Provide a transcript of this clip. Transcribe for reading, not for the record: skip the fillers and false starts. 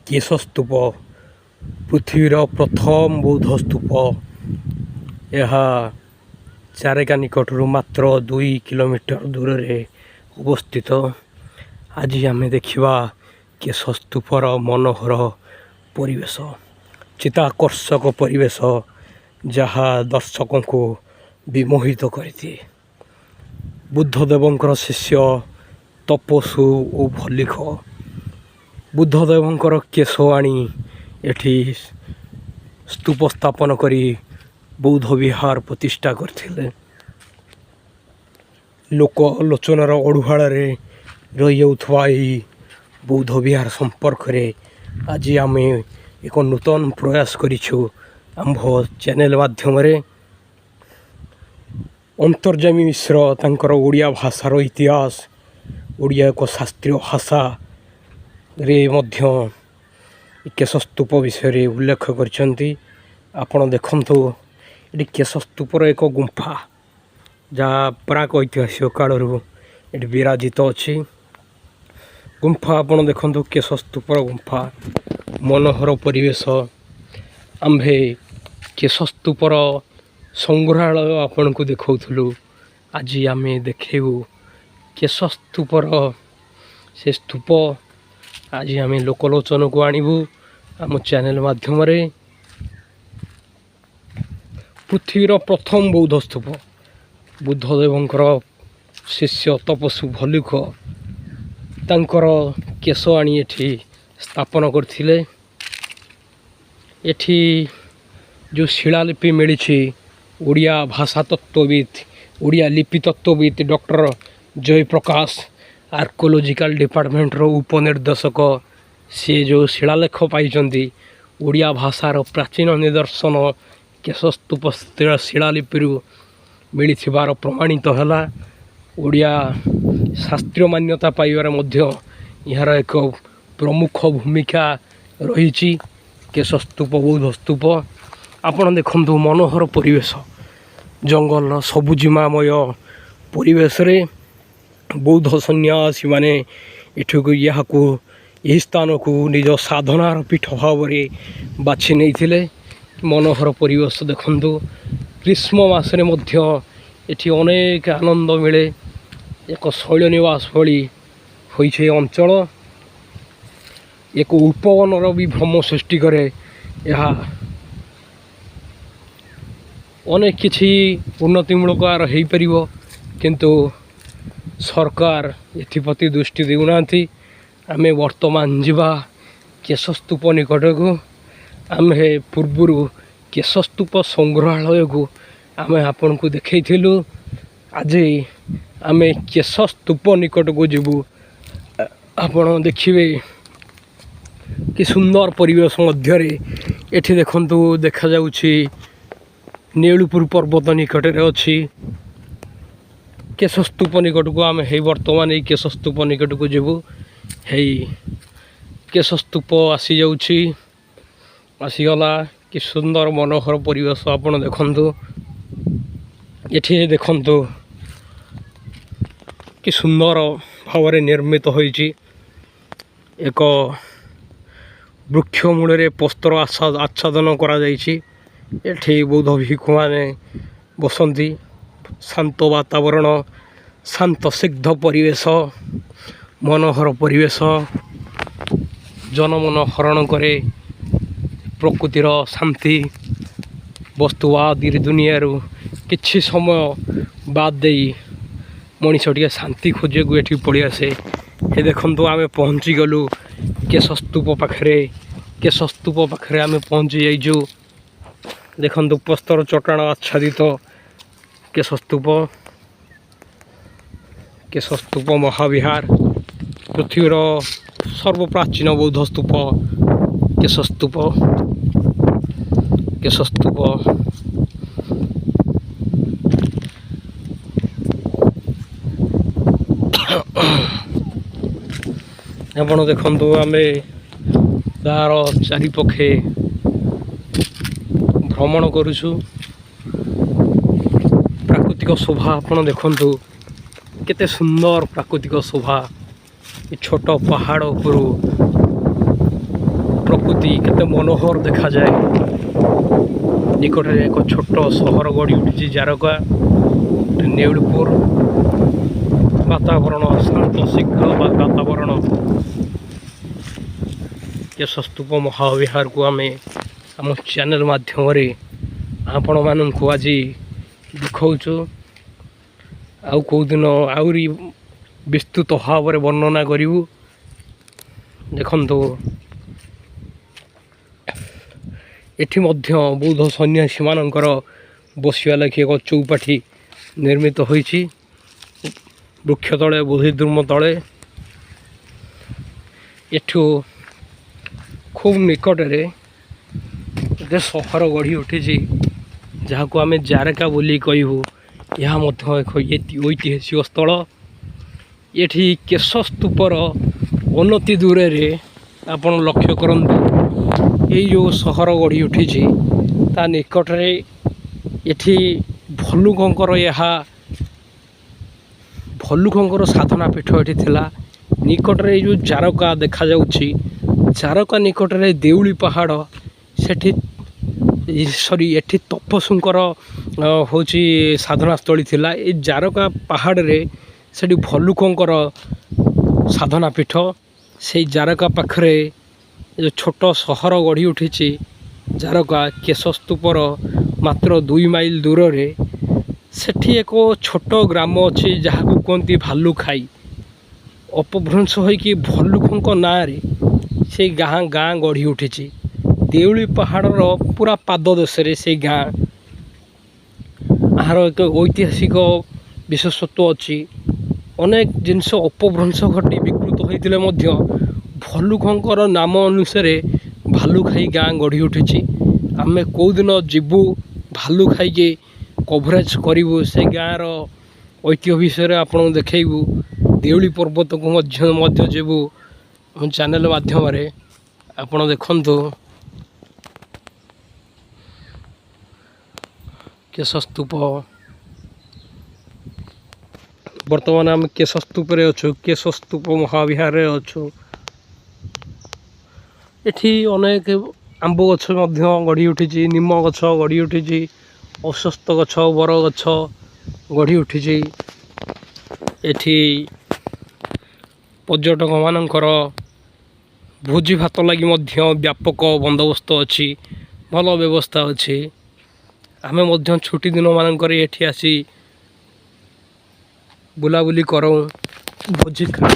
କେଶସ୍ତୂପ ପୃଥିବୀର ପ୍ରଥମ ବୌଦ୍ଧ ସ୍ତୂପ। ଏହା ଚାରେକା ନିକଟରୁ ମାତ୍ର 2 କିଲୋମିଟର ଦୂରରେ ଅବସ୍ଥିତ। ଆଜି ଆମେ ଦେଖିବା କେଶସ୍ତୂପର ମନୋହର ପରିବେଶ, ଚିତ୍ତାକର୍ଷକ ପରିବେଶ, ଯାହା ଦର୍ଶକଙ୍କୁ ବିମୋହିତ କରିଦିଏ। ବୁଦ୍ଧଦେବଙ୍କର ଶିଷ୍ୟ ତପସ୍ୱୀ ଓ ଭଲ୍ଲିକ ବୁଦ୍ଧଦେବଙ୍କର କେଶ ଆଣି ଏଠି ସ୍ତୂପ ସ୍ଥାପନ କରି ବୌଦ୍ଧ ବିହାର ପ୍ରତିଷ୍ଠା କରିଥିଲେ। ଲୋକ ଲୋଚନର ଅଡ଼ୁଆଳରେ ରହିଯାଉଥିବା ଏହି ବୌଦ୍ଧ ବିହାର ସମ୍ପର୍କରେ ଆଜି ଆମେ ଏକ ନୂତନ ପ୍ରୟାସ କରିଛୁ ଆମ୍ଭ ଚ୍ୟାନେଲ୍ ମାଧ୍ୟମରେ। ଅନ୍ତର୍ଯ୍ୟାମୀ ମିଶ୍ର ତାଙ୍କର ଓଡ଼ିଆ ଭାଷାର ଇତିହାସ, ଓଡ଼ିଆ ଏକ ଶାସ୍ତ୍ରୀୟ ଭାଷାରେ ମଧ୍ୟ କେଶସ୍ତୂପ ବିଷୟରେ ଉଲ୍ଲେଖ କରିଛନ୍ତି। ଆପଣ ଦେଖନ୍ତୁ, ଏଠି କେଶସ୍ତୂପର ଏକ ଗୁମ୍ଫା, ଯାହା ପ୍ରାକ୍ ଐତିହାସିକ କାଳରୁ ଏଠି ବିରାଜିତ ଅଛି। ଗୁମ୍ଫା ଆପଣ ଦେଖନ୍ତୁ, କେଶସ୍ତୂପର ଗୁମ୍ଫା, ମନୋହର ପରିବେଶ। ଆମ୍ଭେ କେଶସ୍ତୂପର ସଂଗ୍ରହାଳୟ ଆପଣଙ୍କୁ ଦେଖାଉଥିଲୁ। ଆଜି ଆମେ ଦେଖେଇବୁ କେଶସ୍ତୂପର ସେ ସ୍ତୂପ। ଆଜି ଆମେ ଲୋକଲୋଚନକୁ ଆଣିବୁ ଆମ ଚ୍ୟାନେଲ୍ ମାଧ୍ୟମରେ। ପୃଥିବୀର ପ୍ରଥମ ବୌଦ୍ଧ ସ୍ତୂପ, ବୁଦ୍ଧଦେବଙ୍କର ଶିଷ୍ୟ ତପସ୍ୱୀ ଭଲ୍ଲିକ ତାଙ୍କର କେଶ ଆଣି ଏଠି ସ୍ଥାପନ କରିଥିଲେ। ଏଠି ଯେଉଁ ଶିଳାଲିପି ମିଳିଛି, ଓଡ଼ିଆ ଭାଷା ତତ୍ତ୍ୱବିତ୍, ଓଡ଼ିଆ ଲିପି ତତ୍ତ୍ୱବିତ୍ ଡକ୍ଟର ଜୟପ୍ରକାଶ, ଆର୍କୋଲୋଜିକାଲ୍ ଡିପାର୍ଟମେଣ୍ଟର ଉପନିର୍ଦ୍ଦେଶକ, ସିଏ ଯେଉଁ ଶିଳାଲେଖ ପାଇଛନ୍ତି, ଓଡ଼ିଆ ଭାଷାର ପ୍ରାଚୀନ ନିଦର୍ଶନ କେଶସ୍ତୂପ ଶିଳାଲିପିରୁ ମିଳିଥିବାର ପ୍ରମାଣିତ ହେଲା। ଓଡ଼ିଆ ଶାସ୍ତ୍ରୀୟ ମାନ୍ୟତା ପାଇବାରେ ମଧ୍ୟ ଏହାର ଏକ ପ୍ରମୁଖ ଭୂମିକା ରହିଛି। କେଶସ୍ତୂପ ବୌଦ୍ଧ ସ୍ତୂପ ଆପଣ ଦେଖନ୍ତୁ, ମନୋହର ପରିବେଶ, ଜଙ୍ଗଲ ସବୁଜିମାମୟ ପରିବେଶରେ ବୌଦ୍ଧ ସନ୍ନ୍ୟାସୀମାନେ ଏହି ସ୍ଥାନକୁ ନିଜ ସାଧନାର ପୀଠ ଭାବରେ ବାଛି ନେଇଥିଲେ। ମନୋହର ପରିବେଶ ଦେଖନ୍ତୁ, ଗ୍ରୀଷ୍ମ ମାସରେ ମଧ୍ୟ ଏଠି ଅନେକ ଆନନ୍ଦ ମିଳେ। ଏକ ଶୈଳନିବାସ ଭଳି ହୋଇଛି ଏ ଅଞ୍ଚଳ। ଏକ ଉପବନର ବି ଭ୍ରମ ସୃଷ୍ଟି କରେ। ଏହା ଅନେକ କିଛି ଉନ୍ନତିମୂଳକ ହୋଇପାରିବ, କିନ୍ତୁ ସରକାର ଏଥିପ୍ରତି ଦୃଷ୍ଟି ଦେଉନାହାନ୍ତି। ଆମେ ବର୍ତ୍ତମାନ ଯିବା କେଶସ୍ତୂପ ନିକଟକୁ। ଆମେ ପୂର୍ବରୁ କେଶସ୍ତୂପ ସଂଗ୍ରହାଳୟକୁ ଆମେ ଆପଣଙ୍କୁ ଦେଖାଇଥିଲୁ। ଆଜି ଆମେ କେଶସ୍ତୂପ ନିକଟକୁ ଯିବୁ। ଆପଣ ଦେଖିବେ କି ସୁନ୍ଦର ପରିବେଶ ମଧ୍ୟରେ ଏଠି ଦେଖନ୍ତୁ, ଦେଖାଯାଉଛି ନେଉଳପୁର ପର୍ବତ ନିକଟରେ ଅଛି କେଶସ୍ତୂପ ନିକଟକୁ। ଆମେ ବର୍ତ୍ତମାନ ଏଇ କେଶସ୍ତୂପ ନିକଟକୁ ଯିବୁ। କେଶସ୍ତୂପ ଆସିଗଲା। କି ସୁନ୍ଦର ମନୋହର ପରିବେଶ ଆପଣ ଦେଖନ୍ତୁ। ଏଠି ଦେଖନ୍ତୁ କି ସୁନ୍ଦର ଭାବରେ ନିର୍ମିତ ହୋଇଛି। ଏକ ବୃକ୍ଷ ମୂଳରେ ପସ୍ତର ଆଚ୍ଛାଦନ କରାଯାଇଛି। ଏଠି ବୌଦ୍ଧ ଭିକ୍ଷୁମାନେ ବସନ୍ତି। ଶାନ୍ତ ବାତାବରଣ, ଶାନ୍ତ ସ୍ନିଗ୍ଧ ପରିବେଶ, ମନୋହର ପରିବେଶ ଜନମନ ହରଣ କରେ। ପ୍ରକୃତିର ଶାନ୍ତି, ବସ୍ତୁବାଦ ଦୁନିଆରୁ କିଛି ସମୟ ବାଦ ଦେଇ ମଣିଷ ଟିକେ ଶାନ୍ତି ଖୋଜିବାକୁ ଏଠି ପଳେଇଆସେ। ଦେଖନ୍ତୁ, ଆମେ ପହଞ୍ଚିଗଲୁ କେଶସ୍ତୂପ ପାଖରେ। କେଶସ୍ତୂପ ପାଖରେ ଆମେ ପହଞ୍ଚି ଯାଇଛୁ। ଦେଖନ୍ତୁ, ପ୍ରସ୍ତର ଚଟାଣ ଆଚ୍ଛାଦିତ କେଶସ୍ତୂପ ମହାବିହାର, ପୃଥିବୀର ସର୍ବପ୍ରାଚୀନ ବୌଦ୍ଧ ସ୍ତୂପ କେଶସ୍ତୂପ। ଆପଣ ଦେଖନ୍ତୁ, ଆମେ ତାର ଚାରିପାଖେ ଭ୍ରମଣ କରୁଛୁ। ପ୍ରାକୃତିକ ଶୋଭା ଆପଣ ଦେଖନ୍ତୁ, କେତେ ସୁନ୍ଦର ପ୍ରାକୃତିକ ଶୋଭା। ଏ ଛୋଟ ପାହାଡ଼ ଉପରୁ କେତେ ମନୋହର ଦେଖାଯାଏ। ନିକଟରେ ଏକ ଛୋଟ ସହର ଗଢ଼ି ଉଠିଛି ଜାରକା ନେଉଳପୁର। ବାତାବରଣ ଶାନ୍ତ ଶୀଘ୍ର ବାତାବରଣ। କେଶସ୍ତୂପ ମହାବିହାରକୁ ଆମେ ଆମ ଚ୍ୟାନେଲ ମାଧ୍ୟମରେ ଆପଣମାନଙ୍କୁ ଆଜି ଦେଖାଉଛୁ। ଆଉ କେଉଁଦିନ ଆହୁରି ବିସ୍ତୃତ ଭାବରେ ବର୍ଣ୍ଣନା କରିବୁ। ଦେଖନ୍ତୁ, ଏଠି ମଧ୍ୟ ବୌଦ୍ଧ ସନ୍ନ୍ୟାସୀମାନଙ୍କର ବସିବା ଲାଗି ଏକ ଚୌପାଠି ନିର୍ମିତ ହୋଇଛି। ବୃକ୍ଷ ତଳେ, ବୋଧିଦ୍ରୁମ ତଳେ। ଏଠୁ ଖୁବ୍ ନିକଟରେ ଗୋଟେ ସହର ଗଢ଼ି ଉଠିଛି, ଯାହାକୁ ଆମେ ଜାରକା ବୋଲି କହିବୁ। ଏହା ମଧ୍ୟ ଏକ ଐତିହାସିକ ସ୍ଥଳ। ଏଠି କେଶସ୍ତୂପର ଅନତି ଦୂରରେ ଆପଣ ଲକ୍ଷ୍ୟ କରନ୍ତୁ, ଏଇ ଯେଉଁ ସହର ଗଢ଼ି ଉଠିଛି ତା ନିକଟରେ ଏଠି ଭଲ୍ଲୁକଙ୍କର ସାଧନା ପୀଠ ଏଠି ଥିଲା। ନିକଟରେ ଏଇ ଯେଉଁ ଜାରକା ଦେଖାଯାଉଛି, ଜାରକା ନିକଟରେ ଦେଉଳି ପାହାଡ଼, ଏଠି ତପସ୍ୱୀଙ୍କର ହେଉଛି ସାଧନାସ୍ଥଳୀ ଥିଲା। ଏ ଜାରକା ପାହାଡ଼ରେ ସେଠି ଭଲ୍ଲୁକଙ୍କର ସାଧନା ପୀଠ। ସେଇ ଜାରକା ପାଖରେ ଯେଉଁ ଛୋଟ ସହର ଗଢ଼ି ଉଠିଛି ଜାରକା, କେଶସ୍ତୂପର ମାତ୍ର 2 ମାଇଲ ଦୂରରେ ସେଠି ଏକ ଛୋଟ ଗ୍ରାମ ଅଛି, ଯାହାକୁ କୁହନ୍ତି ଭାଲୁଖାଇ। ଅପଭ୍ରଂଶ ହୋଇକି ଭଲ୍ଲୁକଙ୍କ ନାଁରେ ସେଇ ଗାଁ ଗଢ଼ି ଉଠିଛି। ଦେଉଳି ପାହାଡ଼ର ପୁରା ପାଦ ଦେଶରେ ସେଇ ଗାଁ। ଏହାର ଏକ ଐତିହାସିକ ବିଶେଷତ୍ୱ ଅଛି। ଅନେକ ଜିନିଷ ଅପଭ୍ରଂଶ ଘଟି ବିକୃତ ହୋଇଥିଲେ ମଧ୍ୟ ଭଲ୍ଲୁକଙ୍କର ନାମ ଅନୁସାରେ ଭାଲୁଖାଇ ଗାଁ ଗଢ଼ି ଉଠିଛି। ଆମେ କେଉଁଦିନ ଯିବୁ ଭାଲୁଖାଇକି କଭରେଜ କରିବୁ, ସେ ଗାଁର ଐତିହ୍ୟ ବିଷୟରେ ଆପଣଙ୍କୁ ଦେଖାଇବୁ। ଦେଉଳି ପର୍ବତକୁ ମଧ୍ୟ ଯିବୁ ଆମ ଚ୍ୟାନେଲ ମାଧ୍ୟମରେ। ଆପଣ ଦେଖନ୍ତୁ, କେଶସ୍ତୂପ। ବର୍ତ୍ତମାନ ଆମେ କେଶସ୍ତୂପରେ ଅଛୁ, କେଶସ୍ତୂପ ମହାବିହାରରେ ଅଛୁ। ଏଠି ଅନେକ ଆମ୍ବ ଗଛ ମଧ୍ୟ ଗଢ଼ି ଉଠିଛି, ନିମ ଗଛ ଗଢ଼ି ଉଠିଛି, ଅଶ୍ୱତ୍ଥ ଗଛ, ବର ଗଛ ଗଢ଼ି ଉଠିଛି। ଏଠି ପର୍ଯ୍ୟଟକମାନଙ୍କର ଭୋଜି ଭାତ ଲାଗି ମଧ୍ୟ ବ୍ୟାପକ ବନ୍ଦୋବସ୍ତ ଅଛି, ଭଲ ବ୍ୟବସ୍ଥା ଅଛି। ଆମେ ମଧ୍ୟ ଛୁଟି ଦିନମାନଙ୍କରେ ଏଠି ଆସି ବୁଲାବୁଲି କରୁ, ଭୋଜି ଖାଉ।